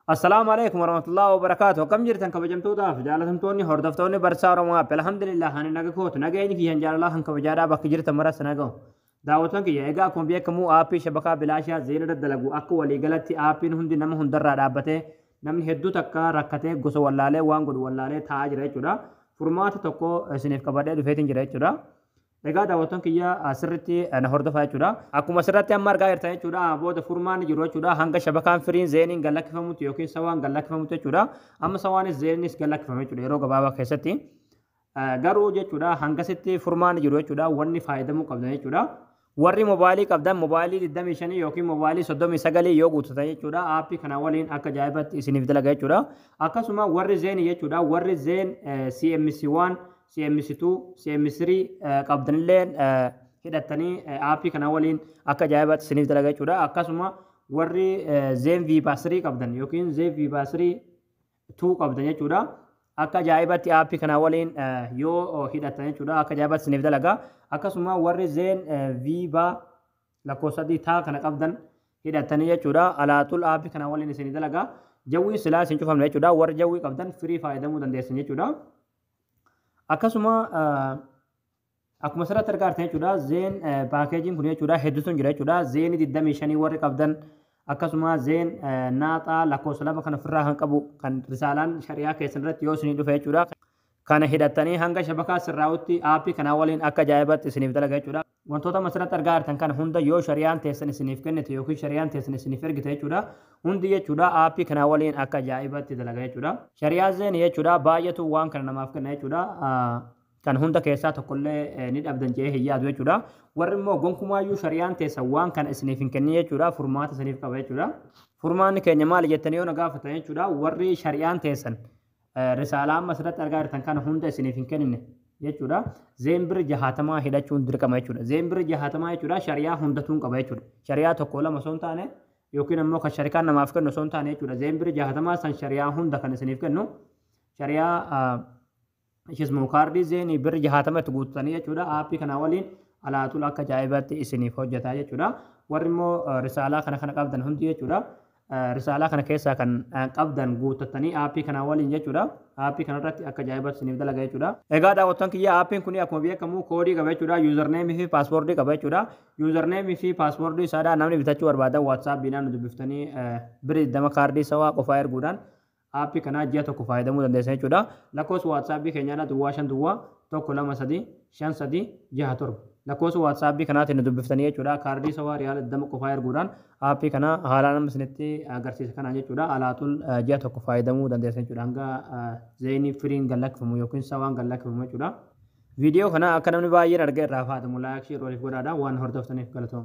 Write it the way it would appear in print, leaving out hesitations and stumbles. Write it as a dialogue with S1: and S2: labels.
S1: السلام عليكم ورحمة الله وبركاته. كم جرتن كبجمتو داف جالتم توني هردفتوني برسا ورما الحمد لله هاني نغكوت نغيني كي هنجال الله هنك وجادا بك جرت مرس نغو دعوتن كي يغا كون بيكمو آبي شبكة بلاشا زين ددلغو اكو ولي غلطي آبي هندي نم هندر دابته نم هدو تکا رکته غسو ولاله وان غد ولاله تاج رچودا فرمات تکو سنيف كباده دفيتن جرچودا egaa daawwattoon kiyya asirratti na hordofaa jechuudha. Akkuma asirratti amma argaa jirtan jechuudha. Booda furmaan jiru jechuudha. Hanga shabakaan firiin zeeniin gallakkifamutti yookiin sawaan gallakkifamutti jechuudha. Amma sawaanis zeeninis gallakkifame jechuudha yeroo gabaabaa keessatti. Garuu jechuudha hangasitti furmaan jiru jechuudha. Wanni fayyadamuu qabdan jechuudha. Warri mobaayilii qabdan mobaayilii 25 yookiin mobaayilii 39 yoo guuttatan jechuudha. Aappii kana waliin akka ajaa'ibatti isiniif dalaga jechuudha. Akkasuma warri zeenii jechuudha. Warri zeen CMC1 CMC2 CMC3 qabdanilleen hidhatanii aappii kana waliin akka ajaa'ibatti isiniif dalaga jechuudha. Akkasuma warri Zen V3 qabdan yookiin Zen V3 2 qabdan jechuudha. Akka ajaa'ibatti aappii kana waliin yoo hidhatan jechuudha. Akka ajaa'ibatti isiniif dalaga. Akkasuma warri Zen Viva lakkoofsadii taa kana qabdan hidhatanii jechuudha. Alaatul aappii kana waliin isiniif dalaga. Jawwii silaa isin cufamne jechuudha. Warri jawwii qabdan firii fayyadamuu dandeessan jechuudha. Akkasuma akkuma asirratti argaa jirtan jechuudha zeen paakeejiin kun jechuudha hedduutu jira jechuudha zeenii 25 warri qabdan akkasuma zeen naaxaa lakkoofsa lama kan ofirraa kan qabu kan risaalaan shari'aa keessan irratti yoo isinii dhufe jechuudha kana hidhatanii hanga shabakaa sirraa'utti aappii kanaa waliin akka ajaa'ibatti isiniif dalaga jechuudha. Wantoota asirratti argaa jirtan kana hunda yoo shari'aan teessan isiniif kennite yookiin shari'aan teessan isiniif ergite jechuudha hundi jechuudha aappii kanaa waliin akka ajaa'ibatti dalaga jechuudha. Shari'aa zeen jechuudha baay'atu waan kana namaaf kenna jechuudha. Kan hunda keessaa tokkollee ni dhabdan jee hin yaadu jechuudha. Warri immoo gonkumaayyuu shari'aan teessan waan kana isiniif hin kenni jechuudha furmaata isiniif qaba jechuudha. Furmaanni keenya maali jettanii yoo na gaafatan jechuudha warri shari'aan teessan risaalaa amma asirratti argaa jirtan kana hunda isiniif hin kennine jechuudha. Zeembir jahaatamaa hidhachuun dirqama jechuudha. Zeembir jahaatamaa jechuudha shari'aa hundatuun qaba jechuudha. Shari'aa tokko lama osoo hin taane yookiin immoo kan sharikaan namaaf kennu osoo hin taane jechuudha. Zeembir jahaatamaa san shari'aa hunda kan isiniif kennu shari'aa ishismoo kaardii zeenii bir jahaatamatti guutatanii jechuudha. Aappii kana waliin alaatul akka ajaa'ibatti isiniif hojjetaa jechuudha. Warri immoo risaalaa kana qabdan hundi jechuudha. Risaalaa kana keessaa kan qabdan guutatanii aappii kana waliin jechuudha. Aappii kana irratti akka ajaa'ibatti isiniif dalaga jechuudha. Egaa daawwattoon kiyya aappiin kun akkuma beekamu koodii qaba jechuudha. Yuuzarneemii fi paaswoordii qaba jechuudha. Yuuzarneemii fi paaswoordii isaadhaa namni bitachuu barbaadan waatsaappiidhaan nu dubbiftanii biri 20 kaardii sawaa qofaa erguudhaan aappii kana ji'a tokko fayyadamuu dandeessan jechuudha. Lakkoofsa waatsaappii keenyaadha duwwaa 5 duwwaa 123 53 67. Lakkoofsa waatsaappii kanaatiin nu dubbiftanii jechuudha. Kaardii sawaa riyaala 20 qofaa erguudhaan aappii kana haalaan amma isinitti agarsiisa kanaan jechuudha. Alaatul ji'a tokko fayyadamuu dandeessan jechuudha. Hanga zeenii firiin gallakkifamu yookiin sawaan gallakkifamu jechuudha. Viidiyoo kana akka namni baay'een argee irraa fayyadamu laayik shee rooliif godhaadha waan hordoftaniif galatooma.